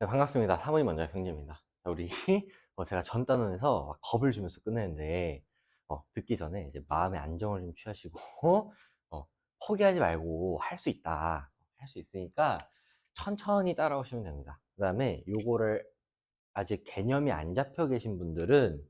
네, 반갑습니다. 사모님 먼저 경제입니다. 우리 제가 전 단원에서 막 겁을 주면서 끝내는데 듣기 전에 이제 마음의 안정을 좀 취하시고 어, 포기하지 말고 할 수 있다. 할 수 있으니까 천천히 따라오시면 됩니다. 그 다음에 요거를 아직 개념이 안 잡혀 계신 분들은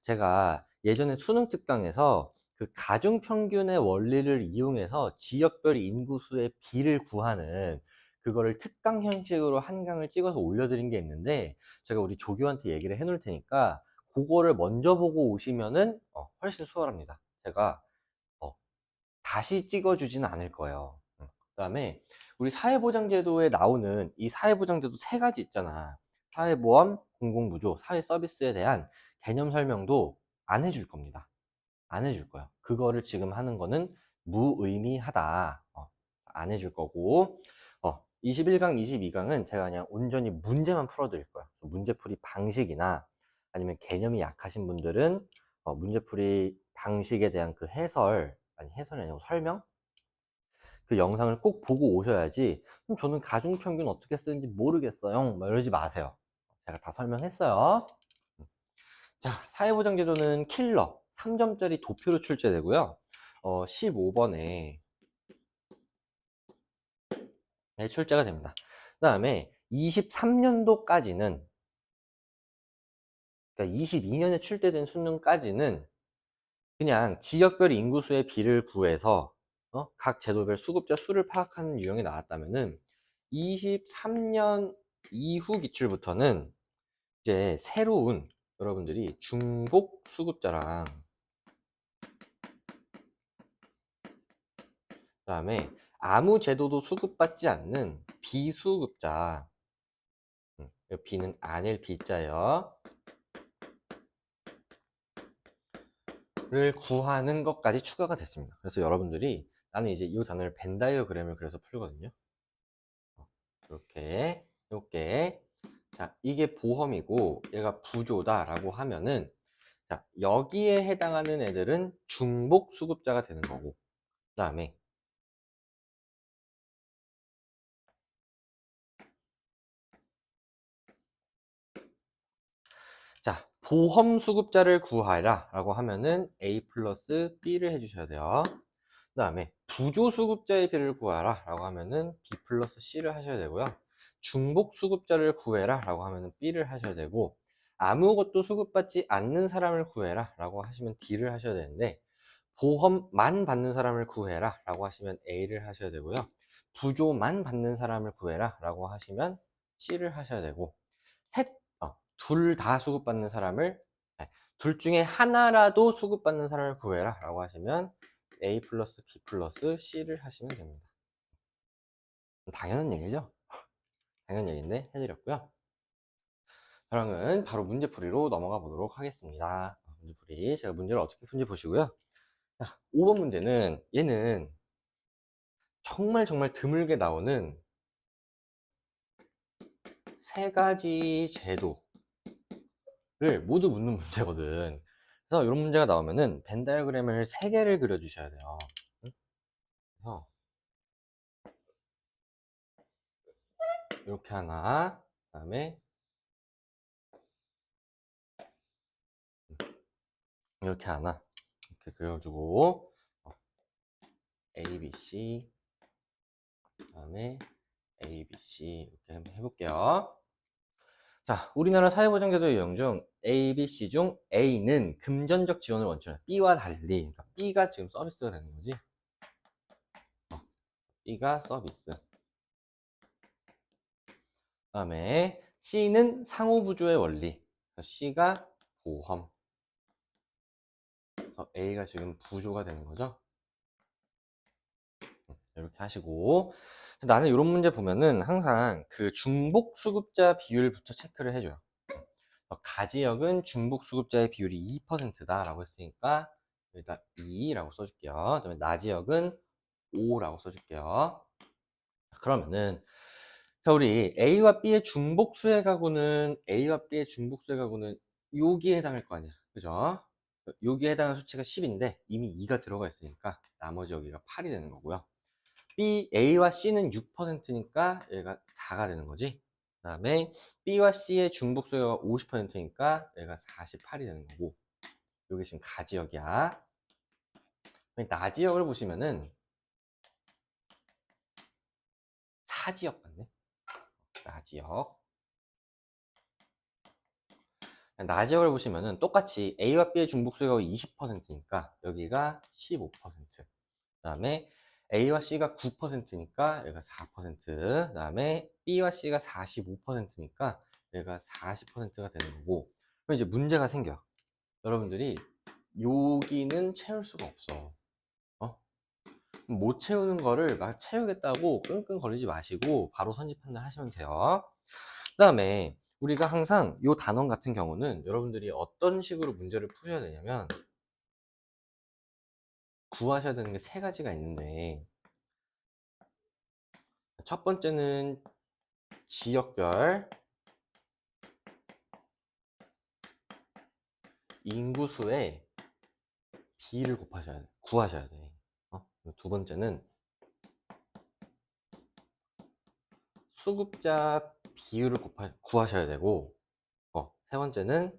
제가 예전에 수능 특강에서 그 가중평균의 원리를 이용해서 지역별 인구수의 비를 구하는 그거를 특강 형식으로 한 강을 찍어서 올려드린 게 있는데, 제가 우리 조교한테 얘기를 해 놓을 테니까 그거를 먼저 보고 오시면은 훨씬 수월합니다. 제가 어, 다시 찍어주지는 않을 거예요. 그 다음에 우리 사회보장제도에 나오는 이 사회보장제도 세 가지 있잖아. 사회보험, 공공부조, 사회서비스에 대한 개념 설명도 안 해줄 겁니다. 안 해줄 거예요. 그거를 지금 하는 거는 무의미하다. 안 해줄 거고, 21강, 22강은 제가 그냥 온전히 문제만 풀어드릴 거예요. 문제풀이 방식이나 아니면 개념이 약하신 분들은 문제풀이 방식에 대한 그 해설, 아니 해설이 아니고 설명? 그 영상을 꼭 보고 오셔야지, 저는 가중평균 어떻게 쓰는지 모르겠어요, 막 이러지 마세요. 제가 다 설명했어요. 자, 사회보장제도는 킬러 3점짜리 도표로 출제되고요. 15번에 출제가 됩니다. 그 다음에 23년도까지는, 그러니까 22년에 출제된 수능까지는 그냥 지역별 인구수의 비를 구해서 각 제도별 수급자 수를 파악하는 유형이 나왔다면은, 23년 이후 기출부터는 이제 새로운, 여러분들이 중복 수급자랑 그다음에 아무 제도도 수급받지 않는 비수급자, 이 B는 아닐 B자요, 를 구하는 것까지 추가가 됐습니다. 그래서 여러분들이, 나는 이제 이 단어를 벤 다이어그램을 그래서 풀거든요. 이렇게, 이렇게. 자, 이게 보험이고 얘가 부조다라고 하면은, 자, 여기에 해당하는 애들은 중복 수급자가 되는 거고, 그 다음에 자, 보험 수급자를 구하라 라고 하면은 A 플러스 B를 해주셔야 돼요. 그 다음에 부조 수급자의 비를 구하라 라고 하면은 B 플러스 C를 하셔야 되고요. 중복 수급자를 구해라 라고 하면은 B를 하셔야 되고, 아무것도 수급받지 않는 사람을 구해라 라고 하시면 D를 하셔야 되는데, 보험만 받는 사람을 구해라 라고 하시면 A를 하셔야 되고요. 부조만 받는 사람을 구해라 라고 하시면 C를 하셔야 되고, 둘 다 수급받는 사람을, 둘 중에 하나라도 수급받는 사람을 구해라 라고 하시면 A 플러스 B 플러스 C를 하시면 됩니다. 당연한 얘기죠? 당연한 얘기인데 해드렸고요. 그러면 바로 문제풀이로 넘어가 보도록 하겠습니다. 문제풀이, 제가 문제를 어떻게 푼지 보시고요. 자, 5번 문제는, 얘는 정말 정말 드물게 나오는 세 가지 제도를 모두 묻는 문제거든. 그래서 이런 문제가 나오면은 벤 다이어그램을 3개를 그려주셔야 돼요. 그래서 이렇게 하나, 그 다음에 이렇게 하나, 이렇게 그려주고, A, B, C, 그 다음에 A, B, C 이렇게 한번 해볼게요. 자, 우리나라 사회보장제도 유형 중 A, B, C 중 A는 금전적 지원을 원칙으로, B와 달리, 그러니까 B가 지금 서비스가 되는 거지. B가 서비스. 그 다음에 C는 상호부조의 원리. C가 보험. 그래서 A가 지금 부조가 되는 거죠. 이렇게 하시고, 나는 이런 문제 보면은 항상 그 중복 수급자 비율부터 체크를 해줘요. 가지역은 중복 수급자의 비율이 2%다 라고 했으니까 여기다 2라고 써줄게요. 그 다음에 나지역은 5라고 써줄게요. 그러면은, 자, 우리 A와 B의 중복수의 가구는, A와 B의 중복수의 가구는 여기에 해당할 거 아니야, 그죠? 여기에 해당하는 수치가 10인데 이미 2가 들어가 있으니까 나머지 여기가 8이 되는 거고요. B, A와 C는 6%니까 얘가 4가 되는 거지. 그 다음에 B와 C의 중복 수요가 50%니까 얘가 48이 되는 거고, 여기 지금 가지역이야. 나지역을 보시면은 사지역 같네. 나지역. 나지역을 보시면은 똑같이 A와 B의 중복 수요가 20%니까 여기가 15%. 그 다음에 A와 C가 9%니까 여기가 4%. 그 다음에 B와 C가 45%니까 여기가 40%가 되는 거고. 그럼 이제 문제가 생겨요. 여러분들이 여기는 채울 수가 없어. 못 채우는 거를 막 채우겠다고 끙끙 거리지 마시고 바로 선지 판단하시면 돼요. 그 다음에 우리가 항상 이 단원 같은 경우는 여러분들이 어떤 식으로 문제를 풀어야 되냐면, 구하셔야 되는 게 세 가지가 있는데, 첫 번째는 지역별 인구수의 비를 구하셔야 돼. 두 번째는 수급자 비율을 구하셔야 되고, 세 번째는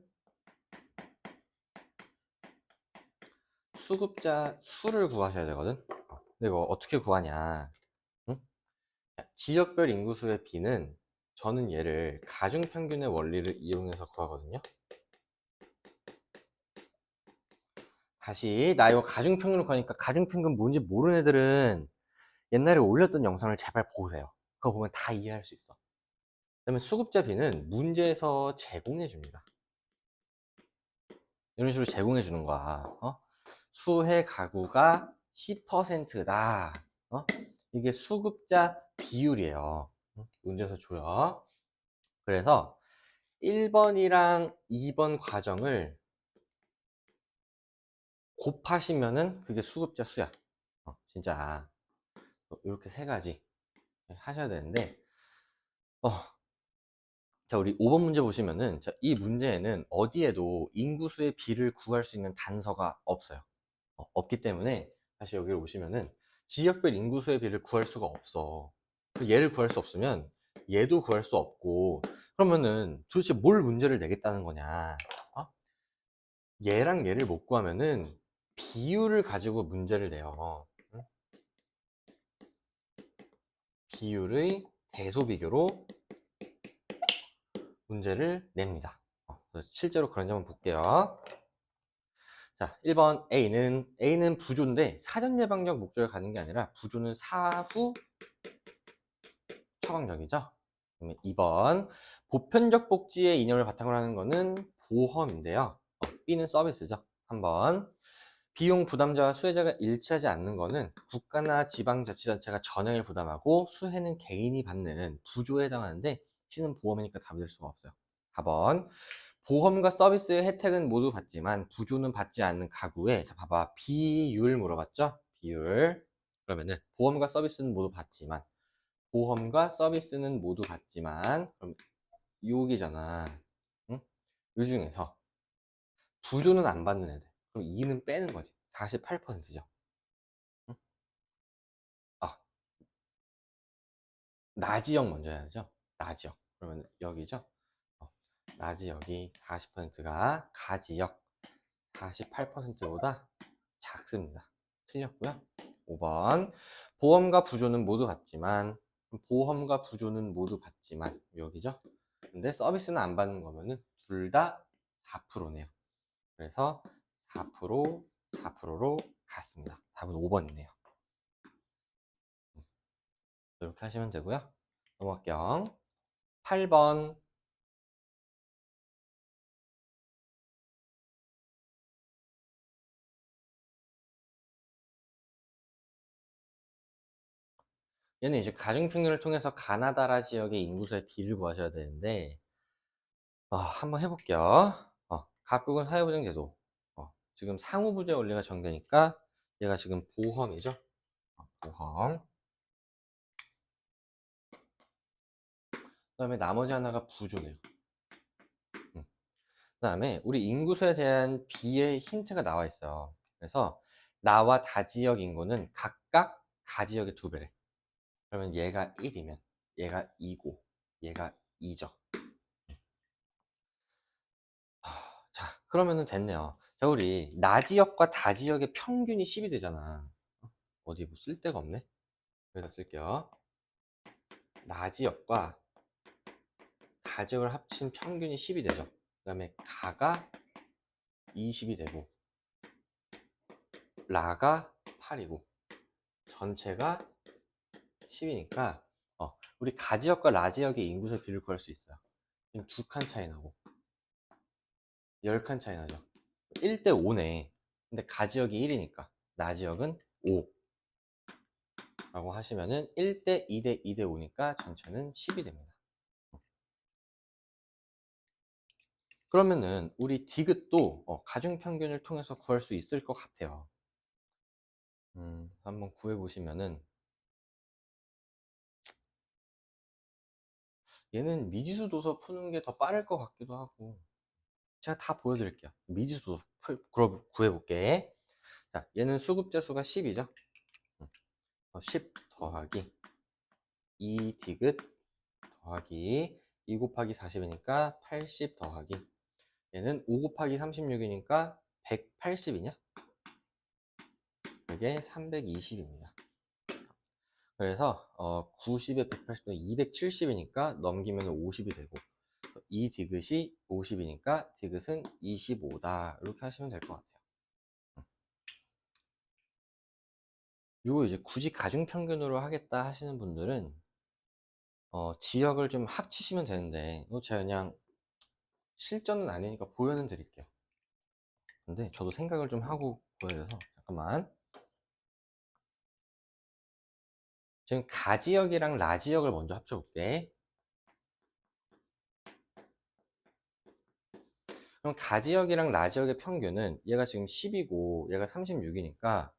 수급자 수를 구하셔야 되거든. 근데 이거 어떻게 구하냐? 응? 지역별 인구수의 비는 저는 얘를 가중평균의 원리를 이용해서 구하거든요. 다시 나 이거 가중평균을 구하니까 가중평균 뭔지 모르는 애들은 옛날에 올렸던 영상을 제발 보세요. 그거 보면 다 이해할 수 있어. 그다음에 수급자 비는 문제에서 제공해 줍니다. 이런 식으로 제공해 주는 거야. 수해 가구가 10%다. 이게 수급자 비율이에요. 문제에서 줘요. 그래서 1번이랑 2번 과정을 곱하시면은 그게 수급자 수야. 진짜 이렇게 세 가지 하셔야 되는데, 자, 우리 5번 문제 보시면은, 자, 이 문제에는 어디에도 인구수의 비를 구할 수 있는 단서가 없어요. 없기 때문에 다시 여기를 오시면은 지역별 인구수의 비를 구할 수가 없어. 얘를 구할 수 없으면 얘도 구할 수 없고, 그러면은 도대체 뭘 문제를 내겠다는 거냐? 얘랑 얘를 못 구하면은 비율을 가지고 문제를 내요. 응? 비율의 대소비교로 문제를 냅니다. 실제로 그런지 한번 볼게요. 자, 1번 A는 부조인데 사전 예방적 목적을 가진 게 아니라 부조는 사후 처방적이죠. 그러면 2번 보편적 복지의 이념을 바탕으로 하는 거는 보험인데요. B는 서비스죠. 3번 비용 부담자와 수혜자가 일치하지 않는 거는 국가나 지방자치단체가 전형을 부담하고 수혜는 개인이 받는 부조에 해당하는데 C는 보험이니까 답이 될 수가 없어요. 4번 보험과 서비스의 혜택은 모두 받지만 부조는 받지 않는 가구에, 자 봐봐, 비율 물어봤죠? 비율. 그러면은 보험과 서비스는 모두 받지만, 그럼 여기잖아. 응? 이 중에서 부조는 안 받는 애들, 그럼 2는 빼는 거지. 48%죠. 응? 아, 나지역 먼저 해야죠. 나지역. 그러면 여기죠. 나지역이 40%가 가지역 48%보다 작습니다. 틀렸고요. 5번 보험과 부조는 모두 받지만 여기죠. 근데 서비스는 안 받는 거면은 둘 다 4%네요. 그래서 4%, 4%로 갔습니다. 답은 5번이네요. 이렇게 하시면 되고요. 넘어갈게요. 8번. 얘는 이제 가중평균을 통해서 가나다라 지역의 인구수의 비를 구하셔야 되는데, 한번 해볼게요. 각국은 사회보장 제도. 지금 상호부재 원리가 적용되니까 얘가 지금 보험이죠. 보험. 그 다음에 나머지 하나가 부조네요. 그 다음에 우리 인구수에 대한 비의 힌트가 나와 있어요. 그래서 나와 다지역 인구는 각각 가지역의 2배래. 그러면 얘가 1이면 얘가 2고 얘가 2죠. 자, 그러면은 됐네요. 자, 우리 나지역과 다지역의 평균이 10이 되잖아. 어디 뭐 쓸 데가 없네. 여기다 쓸게요. 나지역과 다지역을 합친 평균이 10이 되죠. 그 다음에 가가 20이 되고 라가 8이고 전체가 10이니까 우리 가지역과 라지역의 인구수 비율을 구할 수 있어요. 지금 2칸 차이 나고 10칸 차이 나죠. 1대 5네. 근데 가지역이 1이니까 나지역은 5 라고 하시면은 1대 2대 2대 5니까 전체는 10이 됩니다. 그러면은 우리 디귿도 가중평균을 통해서 구할 수 있을 것 같아요. 한번 구해 보시면은 얘는 미지수 도서 푸는 게 더 빠를 것 같기도 하고 제가 다 보여드릴게요. 미지수 도서 구해 볼게. 자, 얘는 수급자 수가 10이죠. 10 더하기 2 디귿 더하기 2 곱하기 40이니까 80 더하기 얘는 5 곱하기 36이니까 180이냐? 이게 320입니다. 그래서 90에 180은 270이니까 넘기면 50이 되고 이 디귿이 50이니까 디귿은 25다 이렇게 하시면 될 것 같아요. 이거 이제 굳이 가중평균으로 하겠다 하시는 분들은 지역을 좀 합치시면 되는데 제가 그냥 실전은 아니니까 보여는 드릴게요. 근데 저도 생각을 좀 하고 보여줘서 잠깐만. 지금 가지역이랑 라지역을 먼저 합쳐볼게. 그럼 가지역이랑 라지역의 평균은 얘가 지금 10이고 얘가 36이니까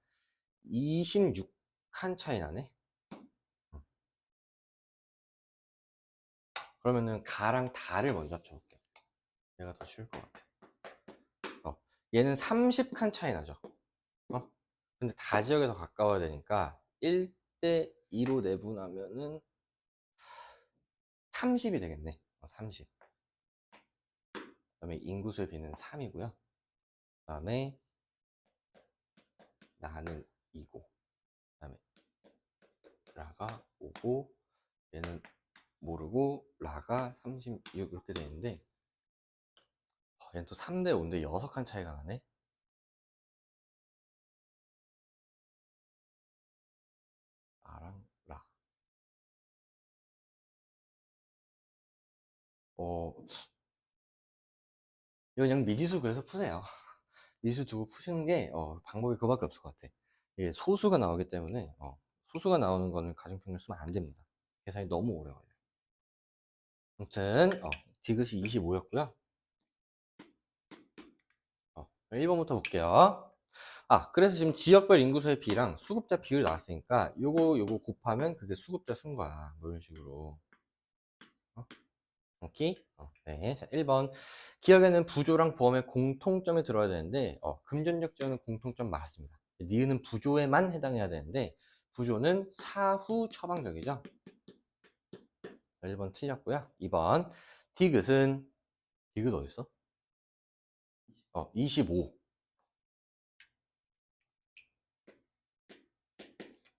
26칸 차이 나네. 그러면은 가랑 다를 먼저 합쳐볼게. 얘가 더 쉬울 것 같아. 얘는 30칸 차이 나죠. 근데 다지역에 더 가까워야 되니까 1대 2로 내분하면은 30이 되겠네. 30. 그 다음에 인구수의 비는 3이고요. 그 다음에 나는 2고, 그 다음에 라가 5고, 얘는 모르고, 라가 36 이렇게 되는데, 얘는 또 3대 5인데 6칸 차이가 나네. 라랑 라. 이거 그냥 미지수 구해서 푸세요. 미지수 두고 푸시는 게 방법이 그밖에 없을 것 같아. 이게 소수가 나오기 때문에 소수가 나오는 거는 가중평균을 쓰면 안 됩니다. 계산이 너무 오래 걸려요. 아무튼 디귿이 25였고요. 1번부터 볼게요. 그래서 지금 지역별 인구수의 비랑 수급자 비율 나왔으니까 요거 곱하면 그게 수급자 수인 거야. 뭐 이런 식으로. 오케이? 네. 자, 1번. 기억에는 부조랑 보험의 공통점이 들어야 되는데, 금전적 지원은 공통점 맞습니다. 니은은 부조에만 해당해야 되는데, 부조는 사후 처방적이죠. 1번 틀렸고요. 2번. 디귿 어딨어? 25.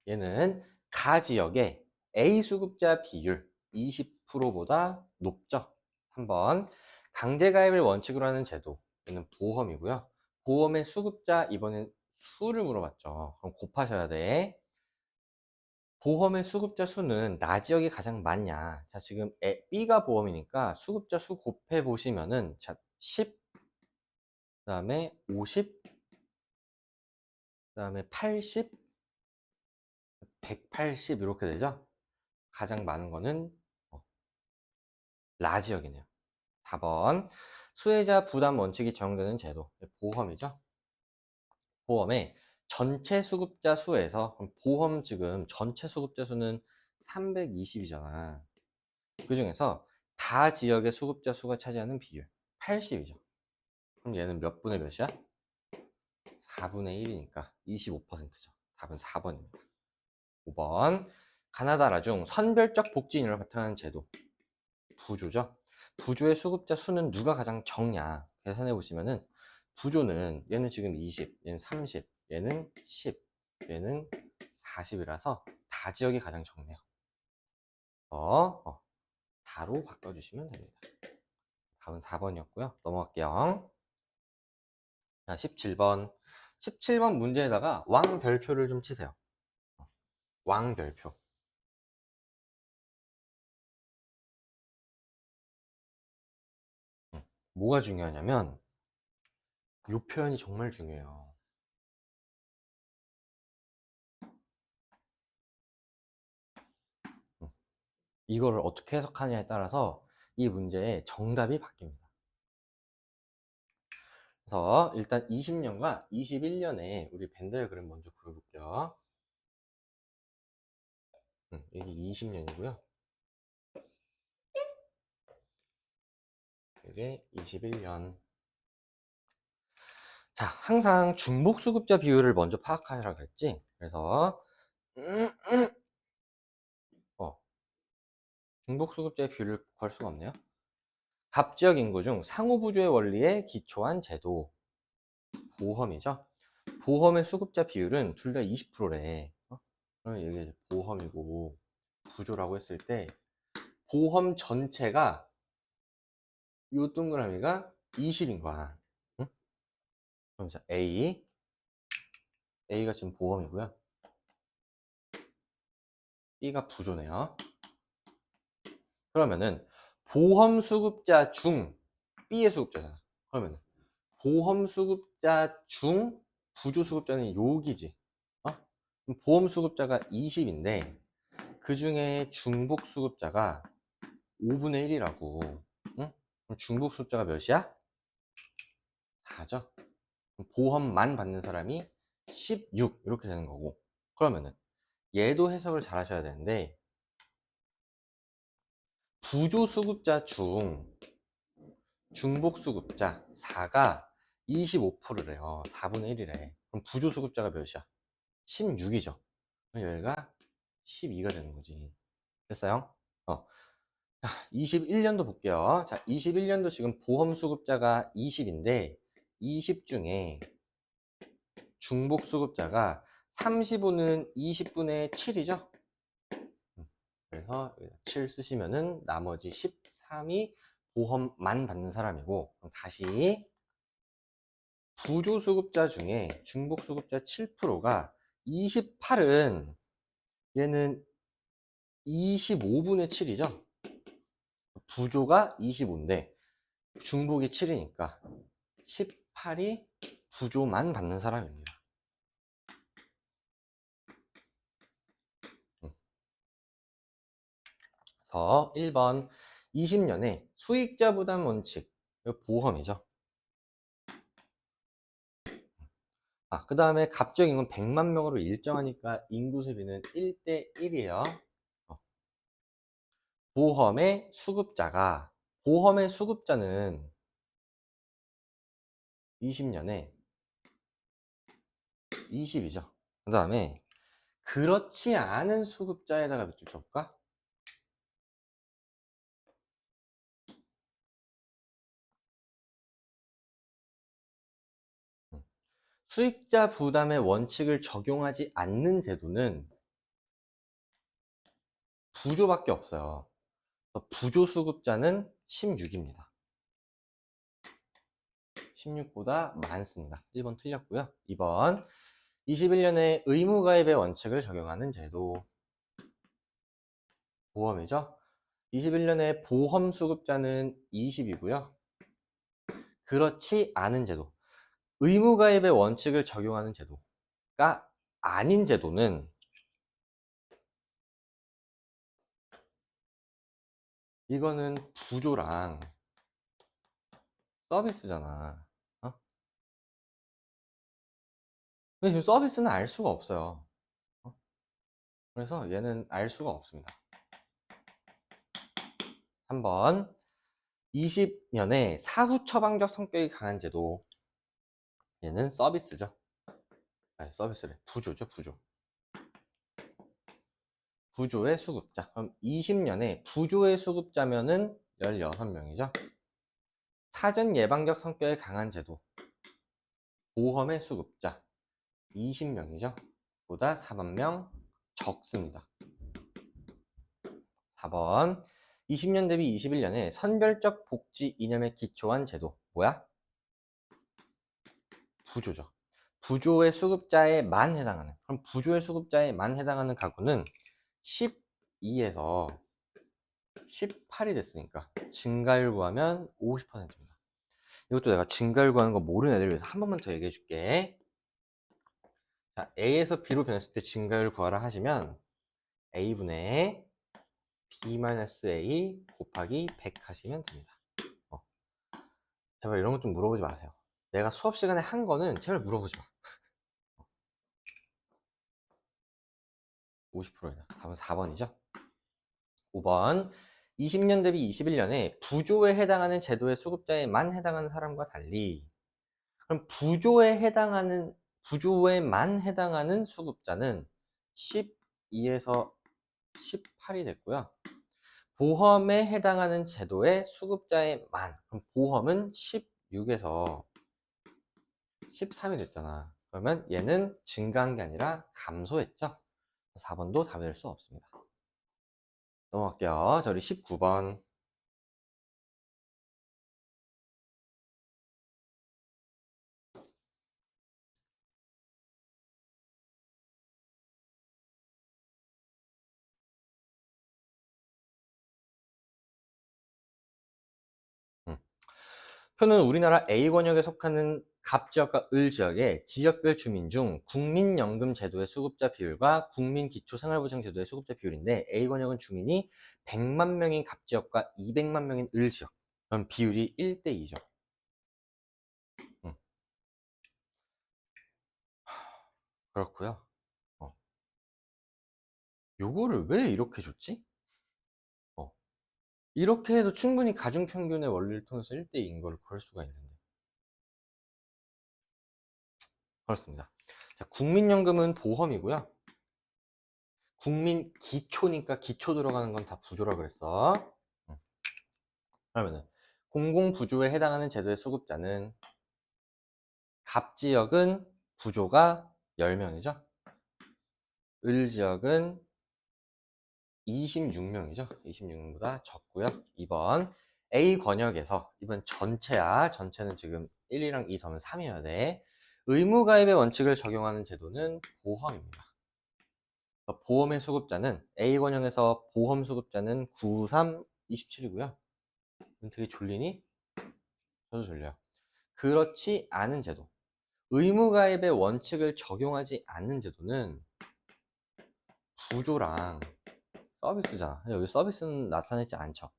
얘는 가 지역의 A 수급자 비율 20%보다 높죠. 3번. 강제가입을 원칙으로 하는 제도. 얘는 보험이고요. 보험의 수급자, 이번엔 수를 물어봤죠. 그럼 곱하셔야 돼. 보험의 수급자 수는 나 지역이 가장 많냐? 자, 지금 B가 보험이니까 수급자 수 곱해 보시면은 자, 10, 그다음에 50, 그다음에 80, 180 이렇게 되죠. 가장 많은 거는 라 지역이네요. 4번. 수혜자 부담 원칙이 적용되는 제도. 보험이죠. 보험의 전체 수급자 수에서 보험 지금 전체 수급자 수는 320이잖아. 그 중에서 다 지역의 수급자 수가 차지하는 비율 80이죠. 그럼 얘는 몇 분의 몇이야? 4분의 1이니까 25%죠. 답은 4번입니다. 5번. 가나다라 중 선별적 복지인을 바탕하는 제도. 부조죠. 부조의 수급자 수는 누가 가장 적냐 계산해 보시면은 부조는 얘는 지금 20, 얘는 30, 얘는 10, 얘는 40이라서 다 지역이 가장 적네요. 4로 바꿔주시면 됩니다. 답은 4번이었고요. 넘어갈게요. 자, 17번. 17번 문제에다가 왕별표를 좀 치세요. 왕별표. 뭐가 중요하냐면 이 표현이 정말 중요해요. 이거를 어떻게 해석하냐에 따라서 이 문제의 정답이 바뀝니다. 그래서 일단 20년과 21년에 우리 벤 다이어그램 먼저 그려볼게요. 이게 20년이고요. 이게 21년. 자, 항상 중복수급자 비율을 먼저 파악하라고 그랬지. 그래서 중복수급자의 비율을 구할 수가 없네요. 갑지역 인구 중 상호부조의 원리에 기초한 제도. 보험이죠. 보험의 수급자 비율은 둘 다 20%래. 그럼 이게 보험이고 부조라고 했을 때 보험 전체가 요 동그라미가 20인 거야. 응? 그럼 자, A가 지금 보험이고요. B가 부조네요. 그러면은 보험 수급자 중 B의 수급자잖아. 그러면은 보험 수급자 중 부조 수급자는 여기지. 보험 수급자가 20인데 그 중에 중복 수급자가 5분의 1이라고. 응? 그럼 중복 수급자가 몇이야? 4죠. 보험만 받는 사람이 16 이렇게 되는 거고. 그러면은 얘도 해석을 잘 하셔야 되는데 부조 수급자 중 중복 수급자 4가 25%래요. 4분의 1이래. 그럼 부조 수급자가 몇이야? 16이죠. 그럼 여기가 12가 되는 거지. 됐어요? 21년도 볼게요. 자, 21년도 지금 보험 수급자가 20인데 20 중에 중복 수급자가 35는 20분의 7이죠. 그래서 7 쓰시면은 나머지 13이 보험만 받는 사람이고, 그럼 다시 부조 수급자 중에 중복 수급자 7%가 28은 얘는 25분의 7이죠. 부조가 25인데 중복이 7이니까 18이 부조만 받는 사람입니다. 그래서 1번 20년에 수익자 부담 원칙, 이거 보험이죠. 그 다음에 갑적 인구는 100만 명으로 일정하니까 인구 수비는 1대 1이에요. 보험의 수급자는 20년에 20이죠. 그 다음에 그렇지 않은 수급자에다가 몇 줄 쳐볼까? 수익자 부담의 원칙을 적용하지 않는 제도는 부조밖에 없어요. 부조 수급자는 16입니다. 16보다 많습니다. 1번 틀렸고요. 2번 21년에 의무가입의 원칙을 적용하는 제도. 보험이죠. 21년에 보험 수급자는 20이고요. 그렇지 않은 제도. 의무가입의 원칙을 적용하는 제도가 아닌 제도는 이거는 부조랑 서비스잖아. 근데 지금 서비스는 알 수가 없어요. 그래서 얘는 알 수가 없습니다. 3번 20년에 사후 처방적 성격이 강한 제도. 얘는 서비스죠. 서비스래. 부조죠, 부조. 부조의 수급자. 그럼 20년에 부조의 수급자면은 16명이죠. 사전 예방적 성격에 강한 제도, 보험의 수급자 20명이죠. 보다 4만 명 적습니다. 4번 20년 대비 21년에 선별적 복지 이념에 기초한 제도 뭐야? 부조죠. 부조의 수급자에만 해당하는, 그럼 부조의 수급자에만 해당하는 가구는 12에서 18이 됐으니까 증가율 구하면 50%입니다. 이것도 내가 증가율 구하는 거 모르는 애들 위해서 한 번만 더 얘기해 줄게. 자, A에서 B로 변했을 때 증가율 구하라 하시면 A분의 B-A 곱하기 100 하시면 됩니다. 제발 이런 거 좀 물어보지 마세요. 내가 수업 시간에 한 거는 제발 물어보지 마. 50%이다. 답은 4번이죠. 5번 20년 대비 21년에 부조에 해당하는 제도의 수급자에만 해당하는 사람과 달리, 그럼 부조에만 해당하는 수급자는 12에서 18이 됐고요. 보험에 해당하는 제도의 수급자에만, 그럼 보험은 16에서 13이 됐잖아. 그러면 얘는 증가한 게 아니라 감소했죠. 4번도 답이 될 수 없습니다. 넘어갈게요. 자, 우리 19번. 표는 우리나라 A권역에 속하는 갑지역과 을지역의 지역별 주민 중 국민연금 제도의 수급자 비율과 국민기초생활보장 제도의 수급자 비율인데, A권역은 주민이 100만 명인 갑지역과 200만 명인 을지역. 그럼 비율이 1대2죠. 그렇고요. 요거를 왜 이렇게 줬지? 이렇게 해도 충분히 가중평균의 원리를 통해서 1대2인 걸 볼 수가 있는데. 그렇습니다. 자, 국민연금은 보험이고요. 국민기초니까 기초 들어가는 건 다 부조라 그랬어. 그러면은 공공부조에 해당하는 제도의 수급자는 갑지역은 부조가 10명이죠. 을지역은 26명이죠. 26명보다 적고요. 2번 A권역에서, 이번 전체야. 전체는 지금 1이랑 2 더하면 3이어야 돼. 의무가입의 원칙을 적용하는 제도는 보험입니다. 보험의 수급자는 A권역에서 보험 수급자는 9, 3, 27이고요. 되게 졸리니? 저도 졸려요. 그렇지 않은 제도, 의무가입의 원칙을 적용하지 않는 제도는 부조랑 서비스잖아. 여기 서비스는 나타내지 않죠.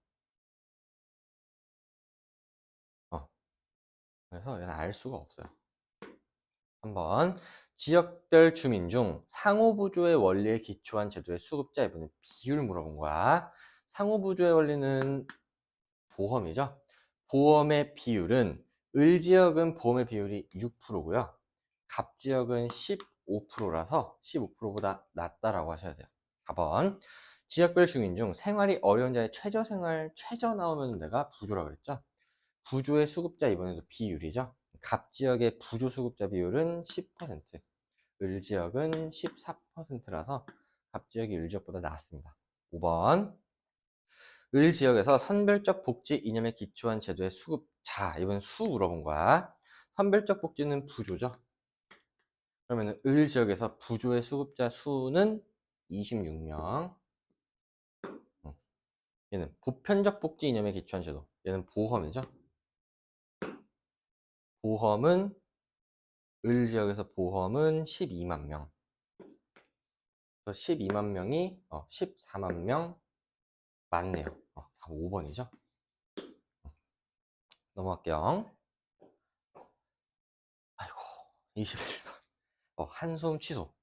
그래서 얘는 알 수가 없어요. 한번 지역별 주민 중 상호부조의 원리에 기초한 제도의 수급자, 이번에 비율을 물어본 거야. 상호부조의 원리는 보험이죠. 보험의 비율은 을지역은 보험의 비율이 6%고요. 갑지역은 15%라서 15%보다 낮다라고 하셔야 돼요. 4번 지역별 주민 중 생활이 어려운 자의 최저 나오면 내가 부조라고 그랬죠. 부조의 수급자, 이번에도 비율이죠. 갑지역의 부조 수급자 비율은 10%, 을지역은 14%라서 갑지역이 을지역보다 낮습니다. 5번 을지역에서 선별적 복지 이념에 기초한 제도의 수급자, 이번 수 물어본 거야. 선별적 복지는 부조죠. 그러면 을지역에서 부조의 수급자 수는 26명. 얘는 보편적 복지 이념에 기초한 제도, 얘는 보험이죠. 보험은 을지역에서 보험은 12만 명. 12만 명이 14만 명 맞네요. 다 5번이죠. 넘어갈게요. 아이고, 21번. 한숨 취소.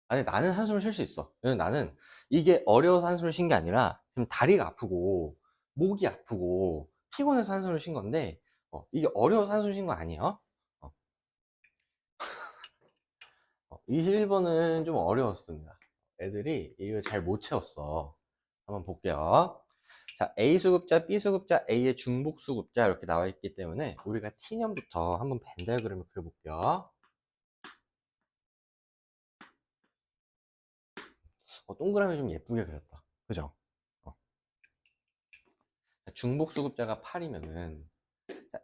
아니, 나는 한숨을 쉴 수 있어. 왜냐면 나는 이게 어려워서 한숨을 쉰 게 아니라 지금 다리가 아프고 목이 아프고 피곤해서 한숨을 쉰 건데, 이게 어려워서 한숨 쉰 거 아니에요. 21번은 좀 어려웠습니다. 애들이 이거 잘 못 채웠어. 한번 볼게요. 자, A 수급자, B 수급자, A의 중복 수급자 이렇게 나와 있기 때문에 우리가 T년부터 한번 벤 다이어그램을 그려볼게요. 동그라미 좀 예쁘게 그렸다. 그죠? 중복 수급자가 8이면은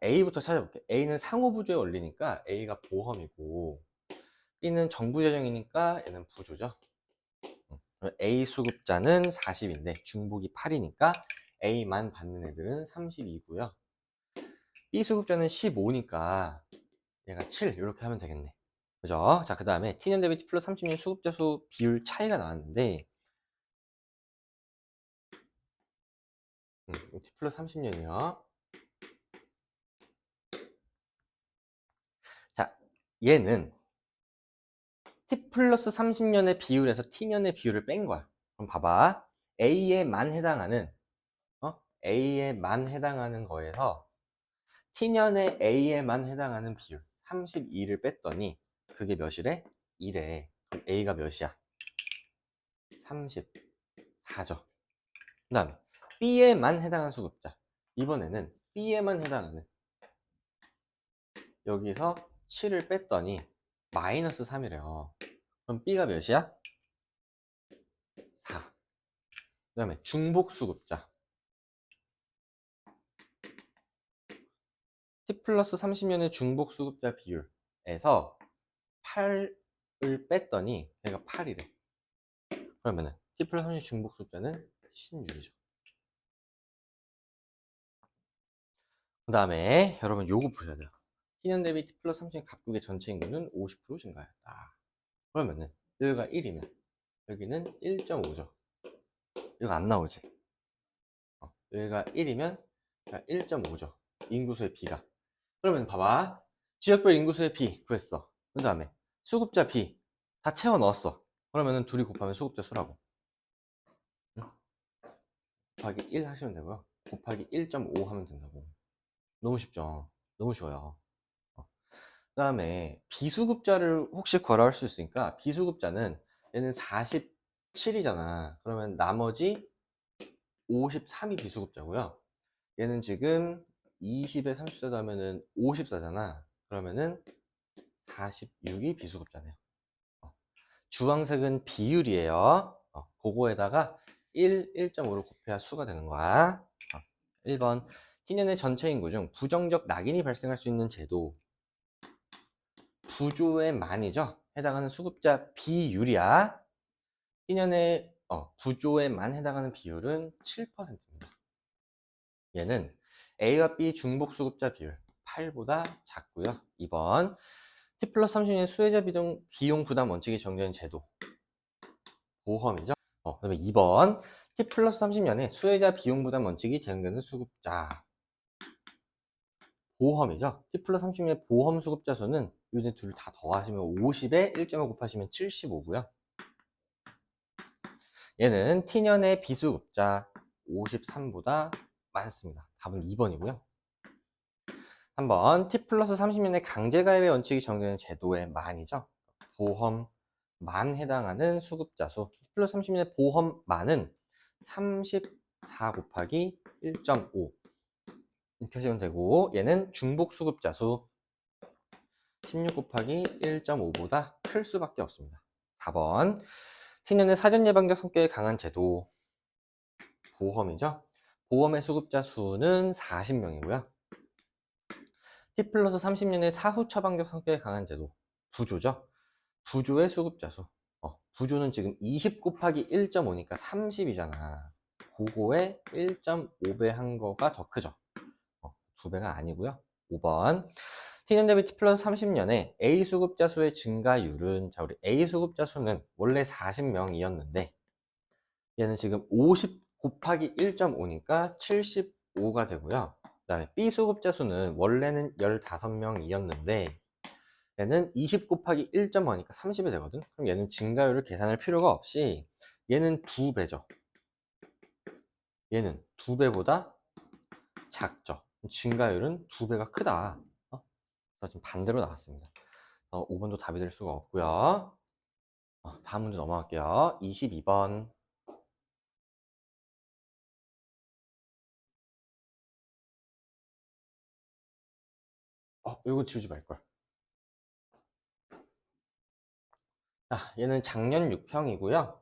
A부터 찾아볼게. A는 상호부조의 원리니까 A가 보험이고, B는 정부재정이니까 얘는 부조죠. A 수급자는 40인데 중복이 8이니까 A만 받는 애들은 32고요. B 수급자는 15니까 얘가 7 이렇게 하면 되겠네. 그죠? 자, 그 다음에 T년 대비 T 플러스 30년 수급자 수 비율 차이가 나왔는데, T 플러스 30년이요. 자, 얘는 T 플러스 30년의 비율에서 T년의 비율을 뺀 거야. 그럼 봐봐. A에만 해당하는, A에만 해당하는 거에서 T년의 A에만 해당하는 비율 32를 뺐더니 그게 몇이래? 1에. 그럼 A가 몇이야? 34죠. 그 다음에 B에만 해당하는 수급자. 이번에는 B에만 해당하는, 여기서 7을 뺐더니 마이너스 3이래요. 그럼 B가 몇이야? 4. 그 다음에 중복 수급자. T 플러스 30년의 중복 수급자 비율에서 8을 뺐더니 얘가 8이래. 그러면은 T 플러스 30 중복 수급자는 16이죠. 그 다음에 여러분 요거 보셔야 돼요. T년 대비 T 플러스 30년 갑극의 전체 인구는 50% 증가했다. 그러면은 여기가 1이면 여기는 1.5죠. 이거 안 나오지? 여기가 1이면 1.5죠. 인구수의 B가. 그러면 봐봐. 지역별 인구수의 B 구했어. 그 다음에 수급자 B 다 채워 넣었어. 그러면은 둘이 곱하면 수급자 수라고. 응? 곱하기 1 하시면 되고요. 곱하기 1.5 하면 된다고. 너무 쉽죠? 너무 쉬워요. 그 다음에 비수급자를 혹시 구하라 할 수 있으니까, 비수급자는 얘는 47이잖아. 그러면 나머지 53이 비수급자고요. 얘는 지금 20에 34 더하면은 54잖아. 그러면은 46이 비수급자네요. 주황색은 비율이에요. 그거에다가 1.5를 곱해야 수가 되는 거야. 1번. T년의 전체 인구 중 부정적 낙인이 발생할 수 있는 제도. 부조의 만이죠. 해당하는 수급자 비율이야. T년의 부조에만 해당하는 비율은 7%입니다. 얘는 A와 B 중복 수급자 비율 8보다 작고요. 2번. T 플러스 30년 수혜자 비용 부담 원칙이 정해진 제도. 보험이죠. 그 다음에 2번. T 플러스 30년에 수혜자 비용 부담 원칙이 적용되는 수급자. 보험이죠. T 플러스 30년의 보험 수급자 수는 요즘 둘 다 더하시면 50에 1.5 곱하시면 75고요. 얘는 T년의 비수급자 53보다 많습니다. 답은 2번이고요. 3번. T 플러스 30년의 강제가입의 원칙이 정되는 제도의 만이죠. 보험만 해당하는 수급자 수. T 플러스 30년의 보험만은 34 곱하기 1.5 이렇게 하시면 되고, 얘는 중복 수급자 수 16 곱하기 1.5보다 클 수밖에 없습니다. 4번. T년의 사전 예방적 성격이 강한 제도. 보험이죠. 보험의 수급자 수는 40명이고요. T 플러스 30년의 사후 처방적 성격이 강한 제도. 부조죠. 부조의 수급자 수. 부조는 지금 20 곱하기 1.5니까 30이잖아. 그거에 1.5배 한 거가 더 크죠. 2배가 아니고요. 5번. T년 대비 T 플러스 30년에 A 수급자 수의 증가율은, 자, 우리 A 수급자 수는 원래 40명이었는데 얘는 지금 50 곱하기 1.5니까 75가 되고요. 그 다음에 B 수급자 수는 원래는 15명이었는데 얘는 20 곱하기 1.5니까 30이 되거든. 그럼 얘는 증가율을 계산할 필요가 없이 얘는 2배죠. 얘는 2배보다 작죠. 증가율은 2배가 크다. 지금 반대로 나왔습니다. 5번도 답이 될 수가 없고요. 다음 문제 넘어갈게요. 22번. 이거 지우지 말걸. 자, 얘는 장년 6평이고요.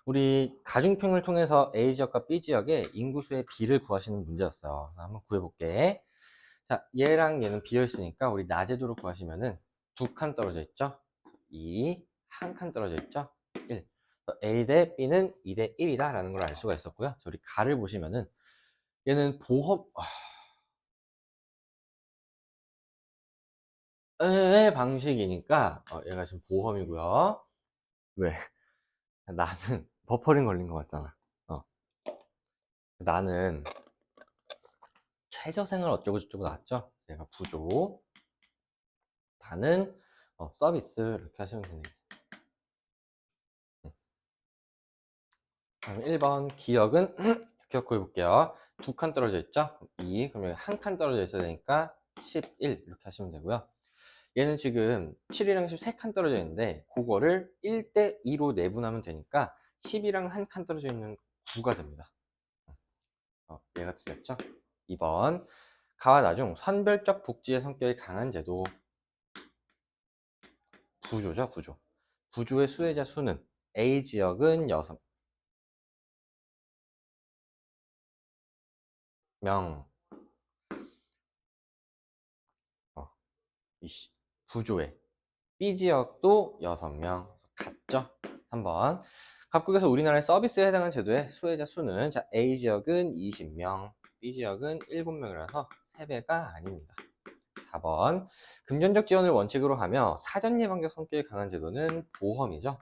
우리 가중평을 통해서 A지역과 B지역의 인구수의 비를 구하시는 문제였어요. 한번 구해볼게. 자, 얘랑 얘는 비어있으니까 우리 나제도로 구하시면은 두 칸 떨어져 있죠? 2, 한 칸 떨어져 있죠? 1. A 대 B는 2 대 1이다 라는 걸 알 수가 있었고요. 우리 가를 보시면은 얘는 보험의 방식이니까 얘가 지금 보험이고요. 왜? 나는 버퍼링 걸린 것 같잖아. 나는 최저생활 어쩌고 저쩌고 나왔죠? 얘가 부조, 다는 서비스 이렇게 하시면 됩니다. 그럼 1번 기억은 기억 구해볼게요. 두 칸 떨어져 있죠? 2, 그러면 한 칸 떨어져 있어야 되니까 11 이렇게 하시면 되고요. 얘는 지금 7이랑 10 3칸 떨어져 있는데 그거를 1대 2로 내분하면 되니까 10이랑 한 칸 떨어져 있는 9가 됩니다. 얘가 틀렸죠? 2번 가와 나중 선별적 복지의 성격이 강한 제도 부조죠, 부조. 부조의 수혜자 수는 A지역은 6명. 어, 부조의 B지역도 6명. 같죠? 3번. 각국에서 우리나라의 서비스에 해당하는 제도의 수혜자 수는 자, A지역은 20명, B지역은 7명이라서 3배가 아닙니다. 4번. 금전적 지원을 원칙으로 하며 사전 예방적 성격이 강한 제도는 보험이죠.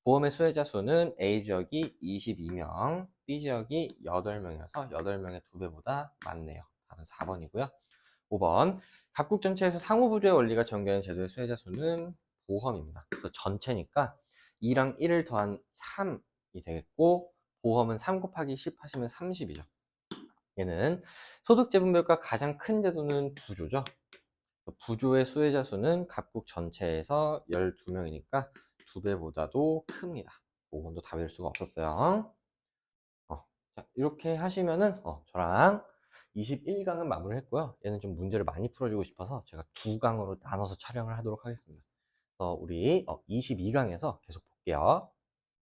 보험의 수혜자 수는 A지역이 22명, B지역이 8명이라서 8명의 2배보다 많네요. 답은 4번이고요. 5번. 각국 전체에서 상호부조의 원리가 전개하는 제도의 수혜자 수는 보험입니다. 그래서 전체니까 2랑 1을 더한 3이 되겠고, 보험은 3 곱하기 10 하시면 30이죠. 얘는 소득재분별가 가장 큰 제도는 부조죠. 부조의 수혜자 수는 각국 전체에서 12명이니까 2배보다도 큽니다. 5번도 답일 수가 없었어요. 자, 이렇게 하시면은 저랑 21강은 마무리했고요. 얘는 좀 문제를 많이 풀어주고 싶어서 제가 2강으로 나눠서 촬영을 하도록 하겠습니다. 우리 22강에서 계속 볼게요.